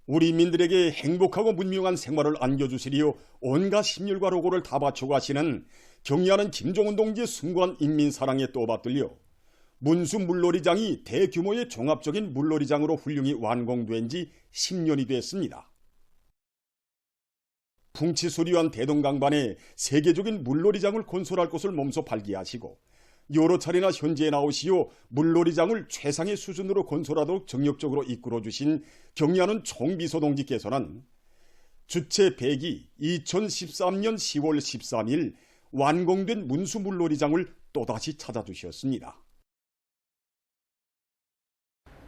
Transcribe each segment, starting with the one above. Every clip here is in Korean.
우리 민들에게 행복하고 문명한 생활을 안겨주시리요 온갖 심혈과 로고를 다 바쳐가시는 경의하는 김정은 동지의 숭고한 인민사랑에 또 받들려 문수 물놀이장이 대규모의 종합적인 물놀이장으로 훌륭히 완공된 지 10년이 됐습니다. 풍치수리한 대동강반에 세계적인 물놀이장을 건설할 것을 몸소 발기하시고 여러 차례나 현지에 나오시어 물놀이장을 최상의 수준으로 건설하도록 정력적으로 이끌어주신 경의하는 총비서 동지께서는 주체 100이 2013년 10월 13일 완공된 문수 물놀이장을 또다시 찾아주셨습니다.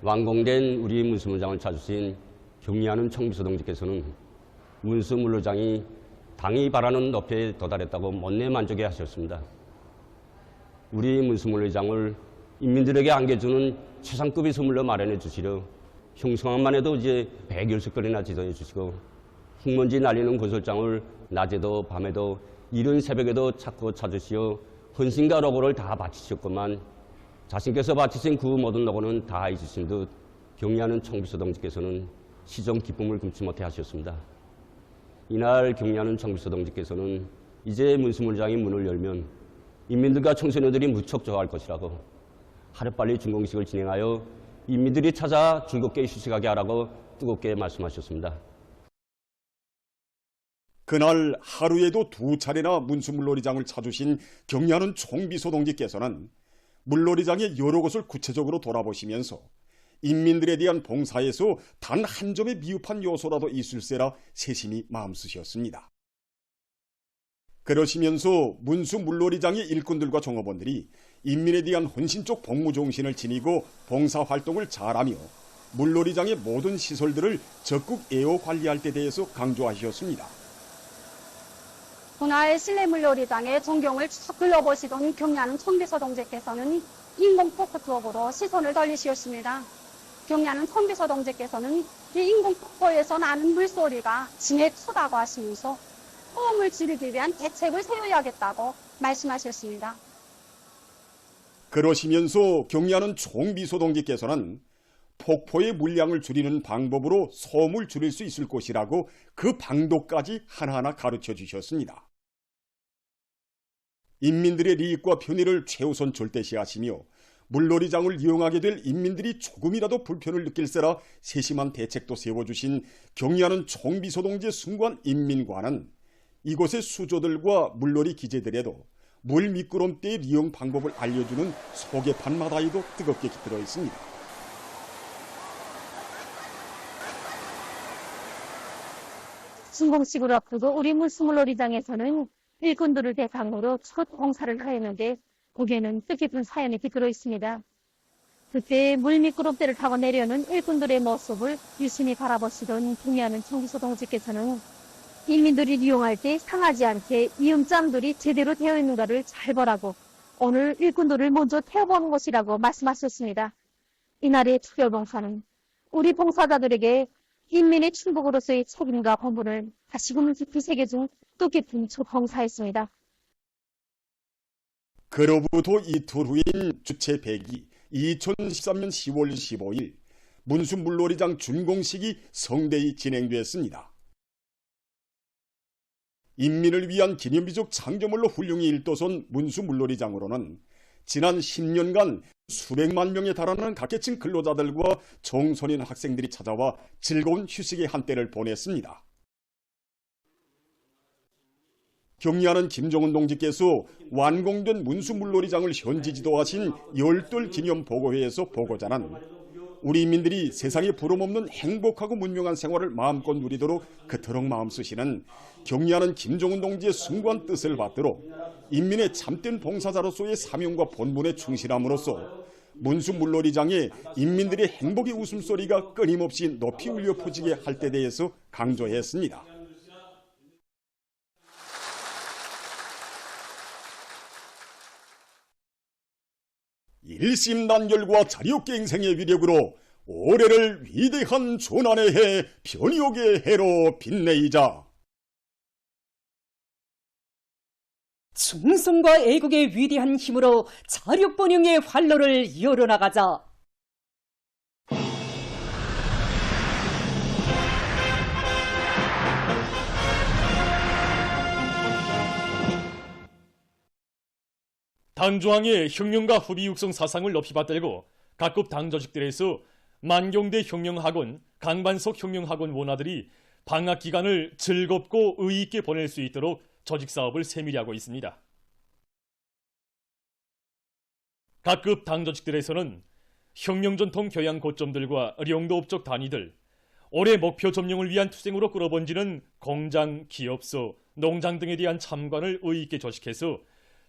완공된 우리 문수물장을 찾으신 경의하는 총비서 동지께서는 문수 물놀이장이 당이 바라는 높이에 도달했다고 못내 만족해 하셨습니다. 우리 문수물놀이장을 인민들에게 안겨주는 최상급의 선물로 마련해 주시려 형성함만 해도 이제 100여섯 건이나 지도해 주시고 흙먼지 날리는 건설장을 낮에도 밤에도 이른 새벽에도 찾고 찾으시어 헌신과 로고를 다 바치셨건만 자신께서 바치신 그 모든 로고는 다 해주신 듯 경의하는 총비서 동지께서는 시정 기쁨을 금치 못해 하셨습니다. 이날 경의하는 총비서 동지께서는 이제 문수물장이 문을 열면 인민들과 청소년들이 무척 좋아할 것이라고 하루빨리 준공식을 진행하여 인민들이 찾아 즐겁게 휴식하게 하라고 뜨겁게 말씀하셨습니다. 그날 하루에도 2차례나 문수물놀이장을 찾으신 경의하는 총비서 동지께서는 물놀이장의 여러 곳을 구체적으로 돌아보시면서 인민들에 대한 봉사에서 단 한 점의 미흡한 요소라도 있을세라 세심히 마음쓰셨습니다. 그러시면서 문수 물놀이장의 일꾼들과 종업원들이 인민에 대한 헌신적 복무 정신을 지니고 봉사활동을 잘하며 물놀이장의 모든 시설들을 적극 애호 관리할 때 대해서 강조하셨습니다. 그날 실내 물놀이장의 전경을 쭉 둘러보시던 경의하는 총비서 동지께서는 인공 포크트럭으로 시선을 돌리시었습니다. 경의하는 총비서 동지께서는 이 인공 폭포에서 나는 물소리가 진해 크다고 하시면서 소음을 줄이기 위한 대책을 세워야겠다고 말씀하셨습니다. 그러시면서 경의하는 총비서 동지께서는 폭포의 물량을 줄이는 방법으로 소음을 줄일 수 있을 것이라고 그 방도까지 하나하나 가르쳐 주셨습니다. 인민들의利益과 편의를 최우선 절대시하시며 물놀이장을 이용하게 될 인민들이 조금이라도 불편을 느낄세라 세심한 대책도 세워주신 경의하는 총비서 동지의 숭고한 인민과는 이곳의 수조들과 물놀이 기재들에도 물 미끄럼대의 이용 방법을 알려주는 소개판마다에도 뜨겁게 깃들어 있습니다. 준공식을 앞두고 우리 문수물놀이장에서는 일꾼들을 대상으로 첫 봉사를 하였는데 거기에는 뜻깊은 사연이 깃들어 있습니다. 그때 물 미끄럼대를 타고 내려오는 일꾼들의 모습을 유심히 바라보시던 경의하는 총비서 동지께서는 인민들이 이용할 때 상하지 않게 이음장들이 제대로 되어 있는가를 잘 보라고 오늘 일꾼들을 먼저 태워보는 것이라고 말씀하셨습니다. 이날의 특별봉사는 우리 봉사자들에게 인민의 충복으로서의 책임과 본분을 다시금 깊이 새겨준 뜻깊은 봉사였습니다. 그로부터 이틀 후인 주체 100이 2013년 10월 15일 문수 물놀이장 준공식이 성대히 진행됐습니다. 인민을 위한 기념비적 창조물로 훌륭히 일도선 문수 물놀이장으로는 지난 10년간 수백만 명에 달하는 각계층 근로자들과 청소년 학생들이 찾아와 즐거운 휴식의 한때를 보냈습니다. 경의하는 김정은 동지께서 완공된 문수 물놀이장을 현지 지도하신 열둘 기념 보고회에서 보고자는 우리 인민들이 세상에 부름없는 행복하고 문명한 생활을 마음껏 누리도록 그토록 마음쓰시는 경의하는 김정은 동지의 숭고한 뜻을 받들어 인민의 참된 봉사자로서의 사명과 본분에 충실함으로써 문수 물놀이장에 인민들의 행복의 웃음소리가 끊임없이 높이 울려 퍼지게 할 때 대해서 강조했습니다. 일심단결과 자력갱생의 위력으로 올해를 위대한 조난의 해, 변혁의 해로 빛내이자. 충성과 애국의 위대한 힘으로 자력번영의 활로를 이어나가자. 당조항의 혁명과 후비 육성 사상을 높이 받들고 각급 당 조직들에서 만경대 혁명학원, 강반석 혁명학원 원화들이 방학 기간을 즐겁고 의의 있게 보낼 수 있도록 조직 사업을 세밀히 하고 있습니다. 각급 당 조직들에서는 혁명전통 교양 고점들과 의령도 업적 단위들, 올해 목표 점령을 위한 투쟁으로 끌어번지는 공장, 기업소, 농장 등에 대한 참관을 의의 있게 조직해서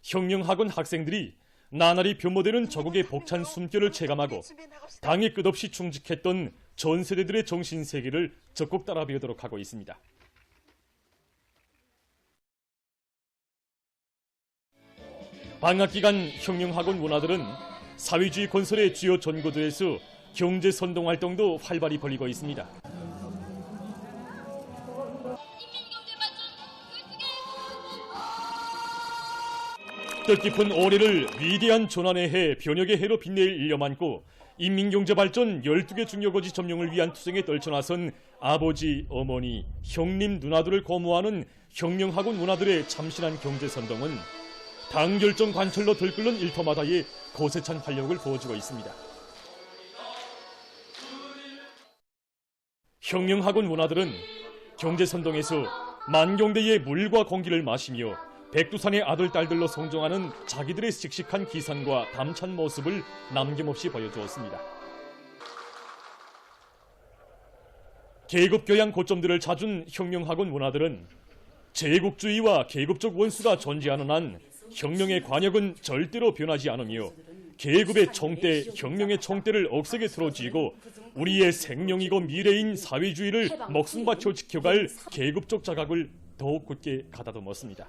혁명학원 학생들이 나날이 변모되는 조국의 벅찬 숨결을 체감하고 당에 끝없이 충직했던 전 세대들의 정신세계를 적극 따라 배우도록 하고 있습니다. 방학기간 혁명학원 문화들은 사회주의 건설의 주요 전고도에서 경제선동 활동도 활발히 벌이고 있습니다. 뜻깊은 올해를 위대한 전환의 해, 변혁의 해로 빛낼 일념 안고 인민경제발전 12개 중요고지 점령을 위한 투쟁에 떨쳐나선 아버지, 어머니, 형님, 누나들을 고무하는 혁명학원 문화들의 참신한 경제선동은 당 결정 관철로 들끓는 일터마다의 거세찬 활력을 부어주고 있습니다. 혁명학원 문화들은 경제선동에서 만경대의 물과 공기를 마시며 백두산의 아들, 딸들로 성종하는 자기들의 씩씩한 기산과 담찬 모습을 남김없이 보여주었습니다. 계급교양 고점들을 찾은 혁명학원 문화들은 제국주의와 계급적 원수가 존재하는 한 혁명의 관역은 절대로 변하지 않으며 계급의 총대, 혁명의 총대를 억세게 틀어쥐고 우리의 생명이고 미래인 사회주의를 목숨 바쳐 지켜갈 계급적 자각을 더욱 굳게 가다듬었습니다.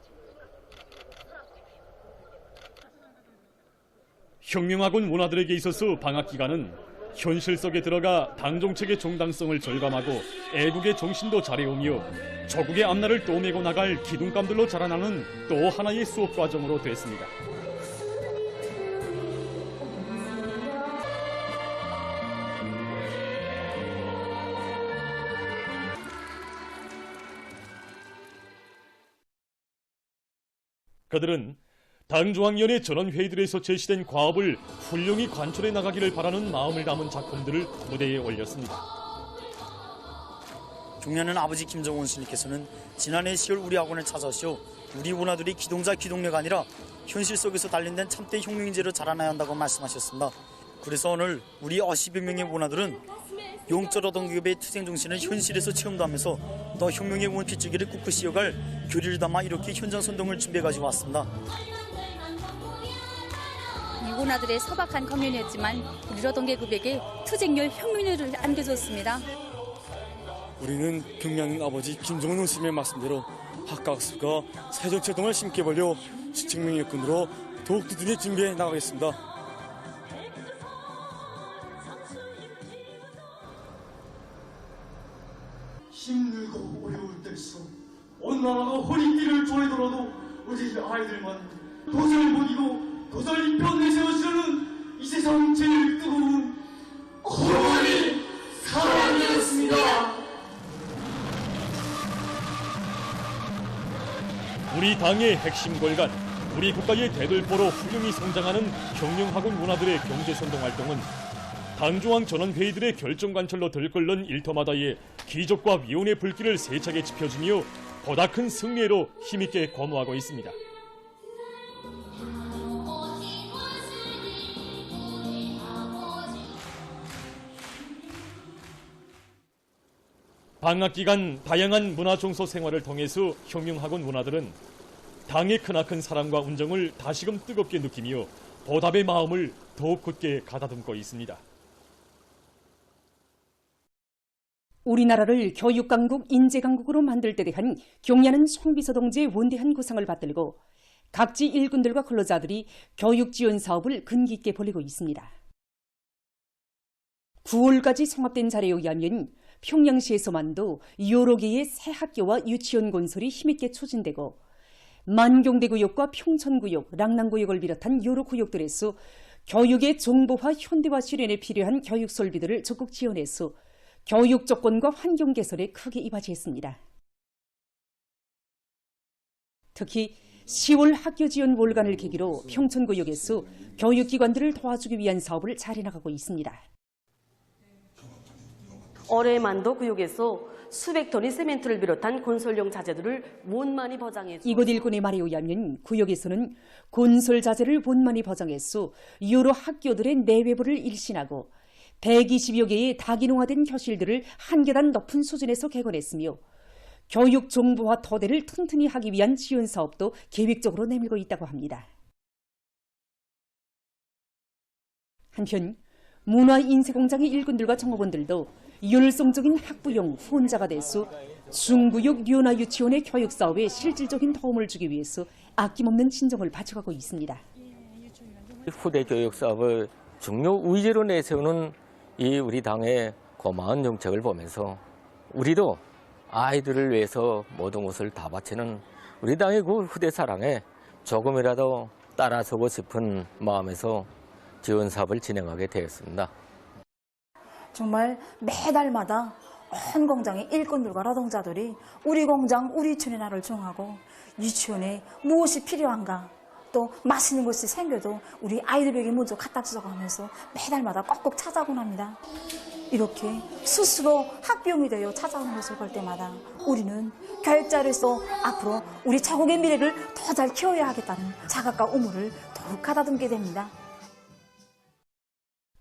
혁명학원 문화들에게 있어서 방학기간은 현실 속에 들어가 당정책의 정당성을 절감하고 애국의 정신도 잘해오며 조국의 앞날을 떠매고 나갈 기둥감들로 자라나는 또 하나의 수업과정으로 됐습니다. 그들은 당중앙위원회 전원회의들에서 제시된 과업을 훌륭히 관철해 나가기를 바라는 마음을 담은 작품들을 무대에 올렸습니다. 존경하는 아버지 김정은 스님께서는 지난해 10월 우리 학원을 찾아오시어 우리 문화들이 기동자 기동력 아니라 현실 속에서 단련된 참된 혁명인재로 자라나야 한다고 말씀하셨습니다. 그래서 오늘 우리 50여 명의 문화들은 용적 동기업의 투쟁 정신을 현실에서 체험하면서 더 혁명의 원피줄기를 꿋꿋이 이어갈 교리를 담아 이렇게 현장 선동을 준비해 가지고 왔습니다. 유고나들의 소박한 공연이었지만 우리 노동계급에게 투쟁열 혁명을 안겨줬습니다. 우리는 경량 아버지 김정은 스님의 말씀대로 학각습과 사회적 제동을 심게 벌려 시청명 일꾼으로 더욱 두드게 준비해 나가겠습니다. 힘들고 어려울 때일수록 온 나라가 허리띠를 조이더라도 우리 아이들만 도전을 보이고 도전을 입혀 내세워주려는 이 세상 제일 뜨거운 어머니 사랑이었습니다. 우리 당의 핵심 골간, 우리 국가의 대들보로 훌륭히 성장하는 혁명학원 문화들의 경제선동 활동은 당중앙 전원회의들의 결정관철로 들끓는 일터마다의 기적과 위온의 불길을 세차게 지펴주며 보다 큰 승리로 힘있게 고무하고 있습니다. 방학기간 다양한 문화종소 생활을 통해서 혁명학원 문화들은 당의 크나큰 사랑과 운정을 다시금 뜨겁게 느끼며 보답의 마음을 더욱 굳게 가다듬고 있습니다. 우리나라를 교육강국, 인재강국으로 만들 때 대한 경야는 송비서 동지의 원대한 구상을 받들고 각지 일꾼들과 근로자들이 교육 지원 사업을 근기 있게 벌이고 있습니다. 9월까지 성합된 자료에 의하면 평양시에서만도 여러 개의 새 학교와 유치원 건설이 힘있게 추진되고 만경대구역과 평천구역, 랑랑구역을 비롯한 여러 구역들에서 교육의 정보화, 현대화 실현에 필요한 교육 설비들을 적극 지원해서 교육 조건과 환경 개선에 크게 이바지했습니다. 특히 10월 학교 지원 월간을 계기로 평촌구역에서 교육기관들을 도와주기 위한 사업을 잘 해나가고 있습니다. 올해 만도 구역에서 수백 톤의 시멘트를 비롯한 건설용 자재들을 원만히 보장해서 이곳 일꾼의 말에 의하면 구역에서는 건설 자재를 원만히 보장해서 여러 학교들의 내외부를 일신하고 120여 개의 다기능화된 교실들을 한 계단 높은 수준에서 개건했으며 교육 정보화 토대를 튼튼히 하기 위한 지원 사업도 계획적으로 내밀고 있다고 합니다. 한편 문화인쇄공장의 일꾼들과 정업원들도 열성적인 학부형 후원자가 돼서 중구역 류나 유치원의 교육 사업에 실질적인 도움을 주기 위해서 아낌없는 진정을 바쳐가고 있습니다. 후대 교육 사업을 중요 의제로 내세우는 이 우리 당의 고마운 정책을 보면서 우리도 아이들을 위해서 모든 것을 다 바치는 우리 당의 그 후대 사랑에 조금이라도 따라서고 싶은 마음에서 지원 사업을 진행하게 되었습니다. 정말 매달마다 온 공장의 일꾼들과 노동자들이 우리 공장, 우리 유치원의 날을 정하고 유치원에 무엇이 필요한가 또 맛있는 것이 생겨도 우리 아이들에게 먼저 갖다 주자고 하면서 매달마다 꼭꼭 찾아오곤 합니다. 이렇게 스스로 학비용이 되어 찾아오는 것을 볼 때마다 우리는 교육자로서 앞으로 우리 자국의 미래를 더 잘 키워야 하겠다는 자각과 의무를 더욱 가다듬게 됩니다.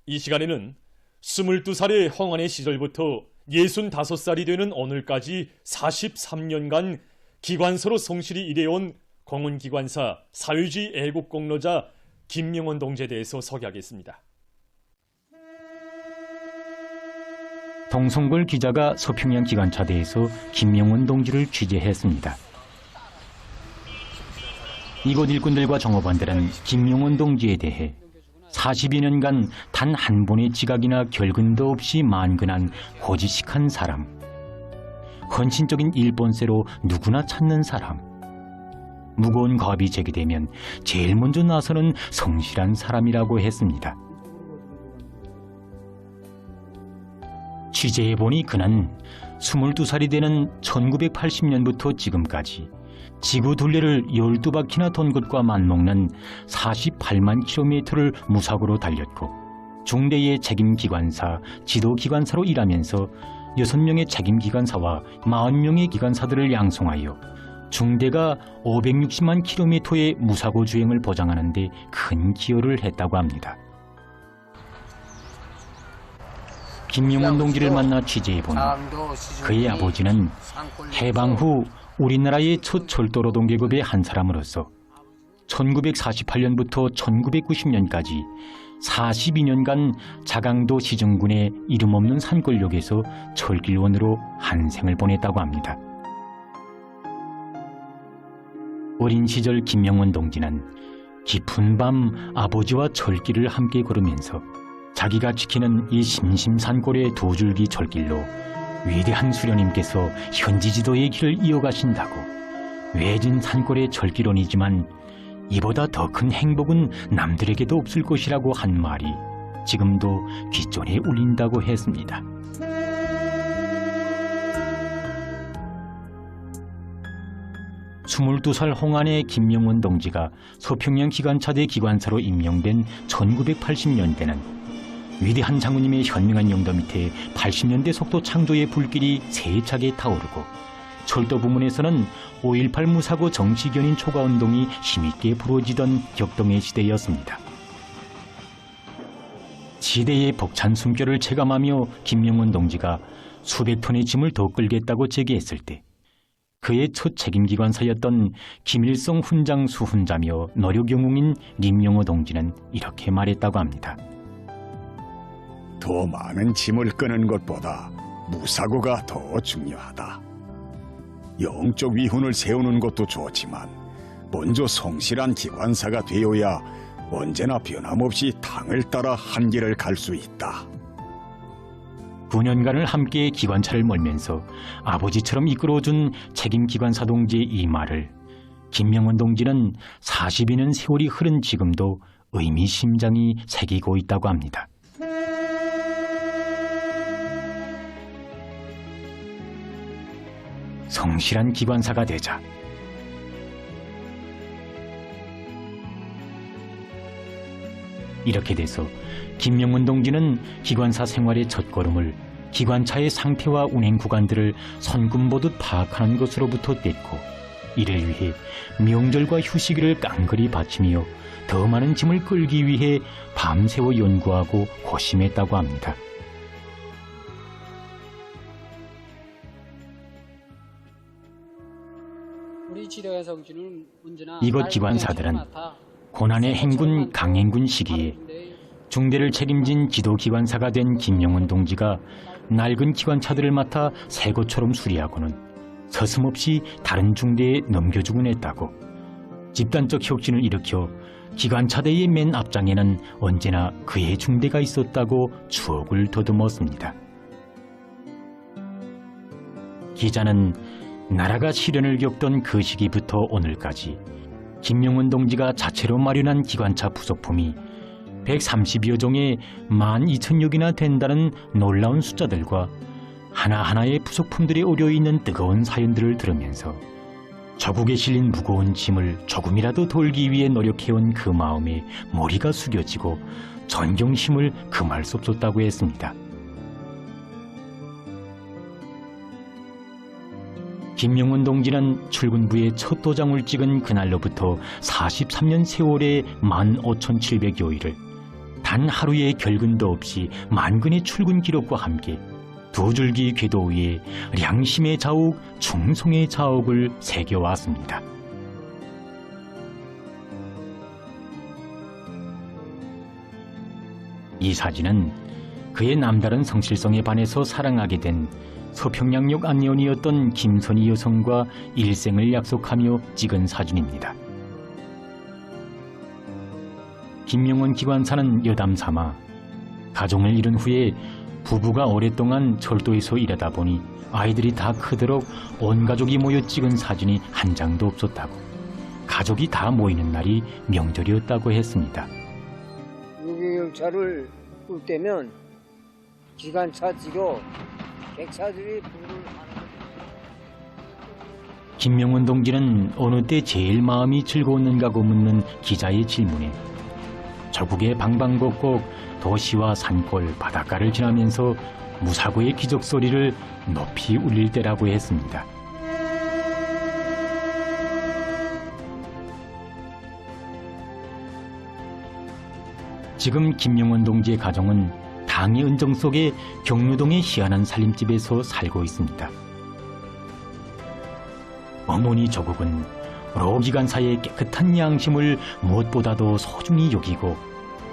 이 시간에는 22살의 황환의 시절부터 65살이 되는 오늘까지 43년간 기관사로 성실히 일해온 공훈기관사 사회주의 애국공로자 김명원 동지에 대해서 소개하겠습니다. 동성골 기자가 서평양 기관차대에서 김명원 동지를 취재했습니다. 이곳 일꾼들과 정업원들은 김명원 동지에 대해 40여 년간 단 한 번의 지각이나 결근도 없이 만근한 고지식한 사람, 헌신적인 일본세로 누구나 찾는 사람, 무거운 과업이 제기되면 제일 먼저 나서는 성실한 사람이라고 했습니다. 취재해보니 그는 22살이 되는 1980년부터 지금까지 지구 둘레를 12바퀴나 돈 것과 맞먹는 48만 킬로미터를 무사고로 달렸고 중대의 책임기관사, 지도기관사로 일하면서 6명의 책임기관사와 40명의 기관사들을 양성하여 중대가 560만 킬로미터의 무사고 주행을 보장하는 데 큰 기여를 했다고 합니다. 김명원 동지를 만나 취재해보니 그의 아버지는 해방 후 우리나라의 첫 철도노동 계급의 한 사람으로서 1948년부터 1990년까지 42년간 자강도 시정군의 이름 없는 산골역에서 철길원으로 한 생을 보냈다고 합니다. 어린 시절 김명원 동지는 깊은 밤 아버지와 철길을 함께 걸으면서 자기가 지키는 이 심심산골의 두 줄기 철길로 위대한 수령님께서 현지 지도의 길을 이어가신다고 외진 산골의 철길원이지만 이보다 더 큰 행복은 남들에게도 없을 것이라고 한 말이 지금도 귓전에 울린다고 했습니다. 스물두 살 홍안의 김명원 동지가 서평양 기관차대 기관사로 임명된 1980년대는 위대한 장군님의 현명한 영도 밑에 80년대 속도 창조의 불길이 세차게 타오르고 철도 부문에서는 5.18 무사고 정치견인 초과운동이 힘있게 불어지던 격동의 시대였습니다. 시대의 벅찬 숨결을 체감하며 김명원 동지가 수백 톤의 짐을 더 끌겠다고 제기했을 때 그의 첫 책임기관사였던 김일성 훈장 수훈자며 노력영웅인林영호 동지는 이렇게 말했다고 합니다. 더 많은 짐을 끄는 것보다 무사고가 더 중요하다. 영적 위훈을 세우는 것도 좋지만 먼저 성실한 기관사가 되어야 언제나 변함없이 당을 따라 한 길을 갈 수 있다. 9년간을 함께 기관차를 몰면서 아버지처럼 이끌어준 책임기관사 동지의 이 말을 김명원 동지는 40여년 세월이 흐른 지금도 의미심장히 새기고 있다고 합니다. 성실한 기관사가 되자. 이렇게 돼서 김명훈 동지는 기관사 생활의 첫걸음을 기관차의 상태와 운행 구간들을 손금보듯 파악하는 것으로부터 뗐고, 이를 위해 명절과 휴식일을 깡그리 바치며 더 많은 짐을 끌기 위해 밤새워 연구하고 고심했다고 합니다. 이곳 기관사들은 고난의 행군 강행군 시기에 중대를 책임진 지도기관사가 된 김명훈 동지가 낡은 기관차들을 맡아 새 것처럼 수리하고는 서슴없이 다른 중대에 넘겨주곤 했다고, 집단적 혁신을 일으켜 기관차대의 맨 앞장에는 언제나 그의 중대가 있었다고 추억을 더듬었습니다. 기자는 나라가 시련을 겪던 그 시기부터 오늘까지 김명훈 동지가 자체로 마련한 기관차 부속품이 130여 종에 12,000여 개나 된다는 놀라운 숫자들과 하나하나의 부속품들이 오려있는 뜨거운 사연들을 들으면서 저국에 실린 무거운 짐을 조금이라도 돌기 위해 노력해온 그 마음에 머리가 숙여지고 존경심을 금할 수 없었다고 했습니다. 김명훈 동지는 출근부에 첫 도장을 찍은 그날로부터 43년 세월의 15,700여일을 단 하루의 결근도 없이 만근의 출근 기록과 함께 두 줄기 궤도 위에 양심의 자욱, 충성의 자욱을 새겨왔습니다. 이 사진은 그의 남다른 성실성에 반해서 사랑하게 된 서평양역 안내원이었던 김선희 여성과 일생을 약속하며 찍은 사진입니다. 김명훈 기관사는 여담삼아 가정을 잃은 후에 부부가 오랫동안 철도에서 일하다 보니 아이들이 다 크도록 온 가족이 모여 찍은 사진이 한 장도 없었다고, 가족이 다 모이는 날이 명절이었다고 했습니다. 유경열차를 올 때면 기관차 뒤로 객차들이 불을 하는. 김명훈 동지는 어느 때 제일 마음이 즐거웠는가고 묻는 기자의 질문에 저국의 방방곡곡 도시와 산골, 바닷가를 지나면서 무사고의 기적소리를 높이 울릴 때라고 했습니다. 지금 김명훈 동지의 가정은 당의 은정 속에 경루동의 희한한 살림집에서 살고 있습니다. 어머니 조국은 로기관사의 깨끗한 양심을 무엇보다도 소중히 여기고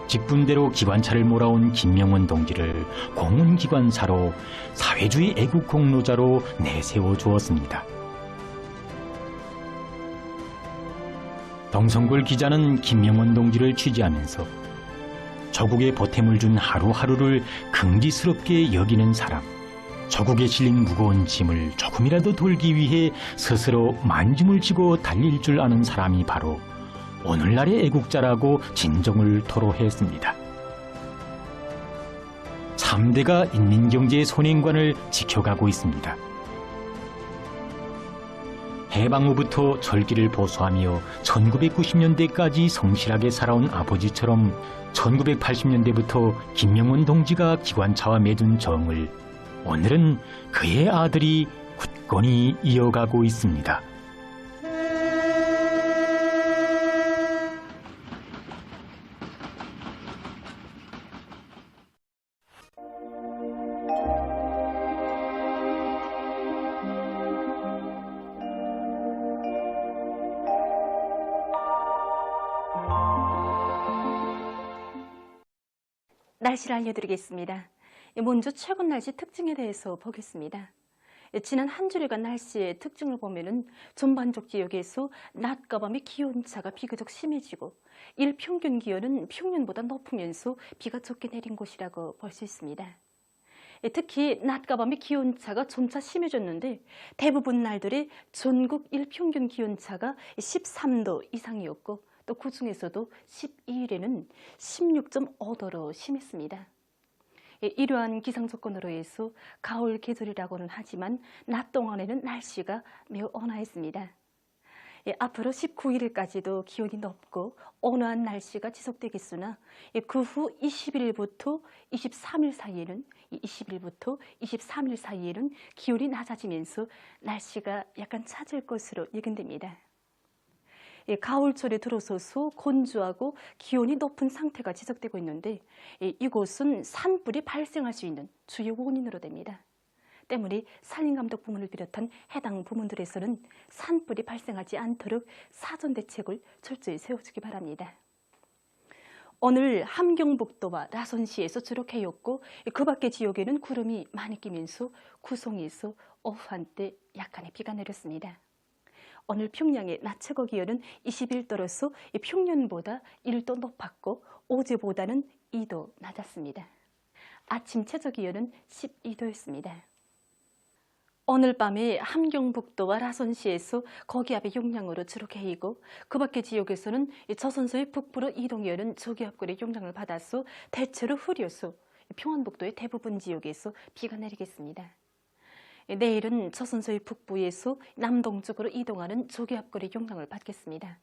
직분대로 기관차를 몰아온 김명훈 동지를 공훈기관사로 사회주의 애국 공로자로 내세워 주었습니다. 동성골 기자는 김명훈 동지를 취재하면서 조국에 보탬을 준 하루하루를 긍지스럽게 여기는 사람, 조국에 실린 무거운 짐을 조금이라도 돌기 위해 스스로 만짐을 지고 달릴 줄 아는 사람이 바로 오늘날의 애국자라고 진정을 토로했습니다. 참대가 인민경제의 손행관을 지켜가고 있습니다. 해방 후부터 절기를 보수하며 1990년대까지 성실하게 살아온 아버지처럼 1980년대부터 김명훈 동지가 기관차와 맺은 정을 오늘은 그의 아들이 굳건히 이어가고 있습니다. 날씨를 알려드리겠습니다. 먼저 최근 날씨 특징에 대해서 보겠습니다. 지난 한 주일간 날씨의 특징을 보면은 전반적 지역에서 낮과 밤의 기온차가 비교적 심해지고 일평균 기온은 평년보다 높으면서 비가 적게 내린 곳이라고 볼 수 있습니다. 특히 낮과 밤의 기온차가 점차 심해졌는데 대부분 날들의 전국 일평균 기온차가 13도 이상이었고 또 그 중에서도 12일에는 16.5도로 심했습니다. 이러한 기상 조건으로 해서 가을 계절이라고는 하지만 낮 동안에는 날씨가 매우 온화했습니다. 앞으로 19일까지도 기온이 높고 온화한 날씨가 지속되겠으나 그 후 20일부터 23일 사이에는 20일부터 23일 사이에는 기온이 낮아지면서 날씨가 약간 차질 것으로 예견됩니다. 가을철에 들어서서 건조하고 기온이 높은 상태가 지속되고 있는데 이곳은 산불이 발생할 수 있는 주요 원인으로 됩니다. 때문에 산림감독 부문을 비롯한 해당 부문들에서는 산불이 발생하지 않도록 사전 대책을 철저히 세워주기 바랍니다. 오늘 함경북도와 라선시에서 주로 개였고 그 밖의 지역에는 구름이 많이 끼면서 구송에서 오후 한때 약간의 비가 내렸습니다. 오늘 평양의 낮 최고 기온은 21도로서 평년보다 1도 높았고 어제보다는 2도 낮았습니다. 아침 최저 기온은 12도였습니다. 오늘 밤에 함경북도와 라선시에서 거기압의 영향으로 주로 개이고 그 밖의 지역에서는 저선소의 북부로 이동해오는 저기압골의 영향을 받아서 대체로 흐려서 평안북도의 대부분 지역에서 비가 내리겠습니다. 내일은 저선소의 북부에서 남동쪽으로 이동하는 저기압골의 영향을 받겠습니다.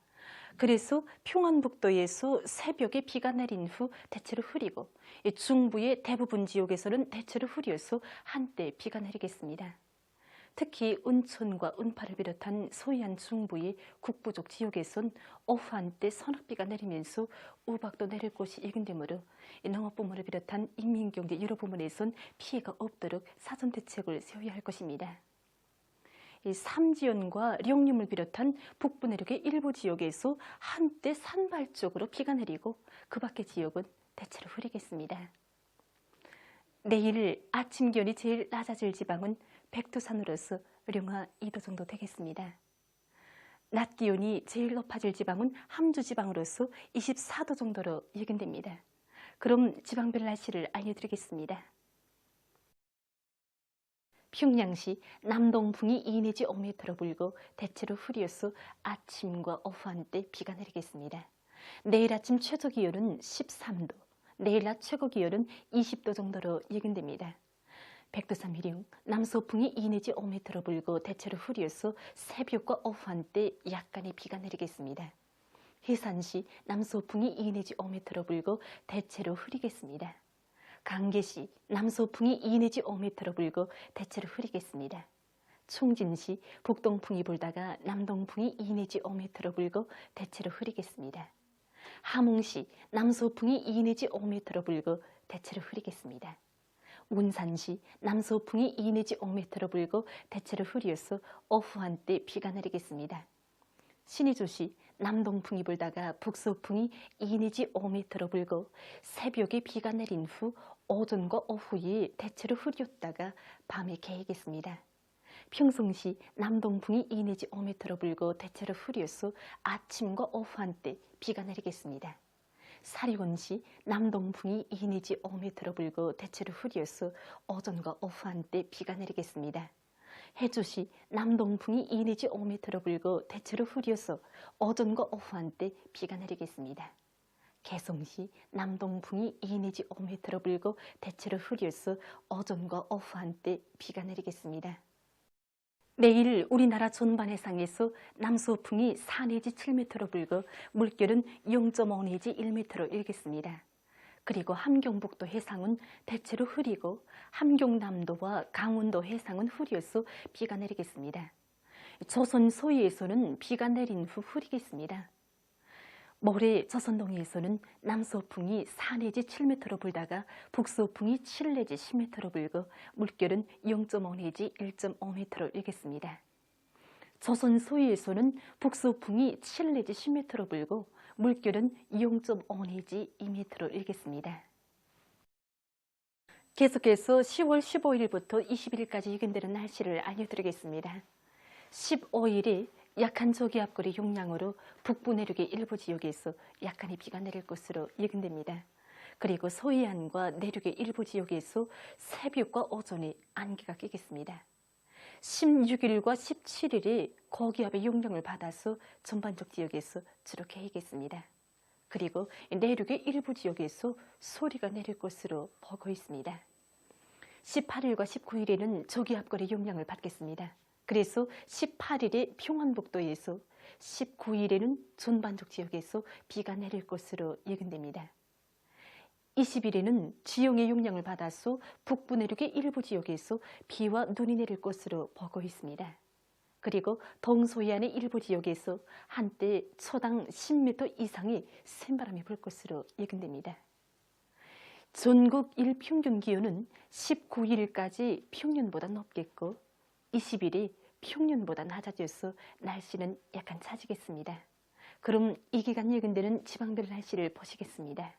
그래서 평안북도에서 새벽에 비가 내린 후 대체로 흐리고 중부의 대부분 지역에서는 대체로 흐려서 한때 비가 내리겠습니다. 특히 은천과 은파를 비롯한 서해안 중부의 국부족 지역에선 오후 한때 서낙비가 내리면서 우박도 내릴 것이 예견되므로 농업부문을 비롯한 인민경제 여러 부문에선 피해가 없도록 사전 대책을 세워야 할 것입니다. 삼지연과 령림을 비롯한 북부 내륙의 일부 지역에서 한때 산발 쪽으로 비가 내리고 그 밖의 지역은 대체로 흐리겠습니다. 내일 아침 기온이 제일 낮아질 지방은 백두산으로서 영하 2도 정도 되겠습니다. 낮 기온이 제일 높아질 지방은 함주 지방으로서 24도 정도로 예견됩니다. 그럼 지방별 날씨를 알려드리겠습니다. 평양시 남동풍이 2 내지 5m로 불고 대체로 흐려서 아침과 오후 한때 비가 내리겠습니다. 내일 아침 최저 기온은 13도, 내일 낮 최고 기온은 20도 정도로 예견됩니다. 백두산 미령 남서풍이 2 내지 5m로 불고 대체로 흐려서 새벽과 오후 한때 약간의 비가 내리겠습니다. 해산시 남서풍이 2 내지 5m로 불고 대체로 흐리겠습니다. 강계시 남서풍이 2 내지 5m로 불고 대체로 흐리겠습니다. 총진시 북동풍이 불다가 남동풍이 2 내지 5m로 불고 대체로 흐리겠습니다. 함흥시 남서풍이 2 내지 5m로 불고 대체로 흐리겠습니다. 운산시 남서풍이 2 내지 5m로 불고 대체로 흐려서 오후 한때 비가 내리겠습니다. 신의주시 남동풍이 불다가 북서풍이 2 내지 5m로 불고 새벽에 비가 내린 후 오전과 오후에 대체로 흐렸다가 밤에 개이겠습니다. 평성시 남동풍이 2 내지 5m로 불고 대체로 흐려서 아침과 오후 한때 비가 내리겠습니다. 사리원시 남동풍이 2 내지 5m로 불고 대체로 흐려서 오전과 오후 한때 비가 내리겠습니다. 해주시 남동풍이 2 내지 5m로 불고 대체로 흐려서 오전과 오후 한때 비가 내리겠습니다. 개성시 남동풍이 2 내지 5m로 불고 대체로 흐려서 오전과 오후 한때 비가 내리겠습니다. 내일 우리나라 전반 해상에서 남서풍이 4 내지 7m로 불고 물결은 0.5 내지 1m로 일겠습니다. 그리고 함경북도 해상은 대체로 흐리고 함경남도와 강원도 해상은 흐려서 비가 내리겠습니다. 조선 서해에서는 비가 내린 후 흐리겠습니다. 모레 조선동해에서는 남서풍이 4 내지 7m로 불다가 북서풍이 7 내지 10m로 불고 물결은 0.5 내지 1.5m로 일겠습니다. 조선 서해에서는 북서풍이 7 내지 10m로 불고 물결은 0.5 내지 2m로 일겠습니다. 계속해서 10월 15일부터 20일까지 예견되는 날씨를 알려드리겠습니다. 15일에 약한 저기압골의 영향으로 북부 내륙의 일부 지역에서 약간의 비가 내릴 것으로 예견됩니다. 그리고 서해안과 내륙의 일부 지역에서 새벽과 오전에 안개가 끼겠습니다. 16일과 17일에 고기압의 영향을 받아서 전반적 지역에서 주로 개이겠습니다. 그리고 내륙의 일부 지역에서 소리가 내릴 것으로 보고 있습니다. 18일과 19일에는 저기압골의 영향을 받겠습니다. 그래서 18일에 평안북도에서 19일에는 전반적 지역에서 비가 내릴 것으로 예견됩니다. 20일에는 지형의 영향을 받아서 북부 내륙의 일부 지역에서 비와 눈이 내릴 것으로 보고 있습니다. 그리고 동서해안의 일부 지역에서 한때 초당 10m 이상의 센바람이 불 것으로 예견됩니다. 전국 일평균 기온은 19일까지 평년보다 높겠고 20일이 평년보다 낮아져서 날씨는 약간 차지겠습니다. 그럼 이 기간 예견되는 지방별 날씨를 보시겠습니다.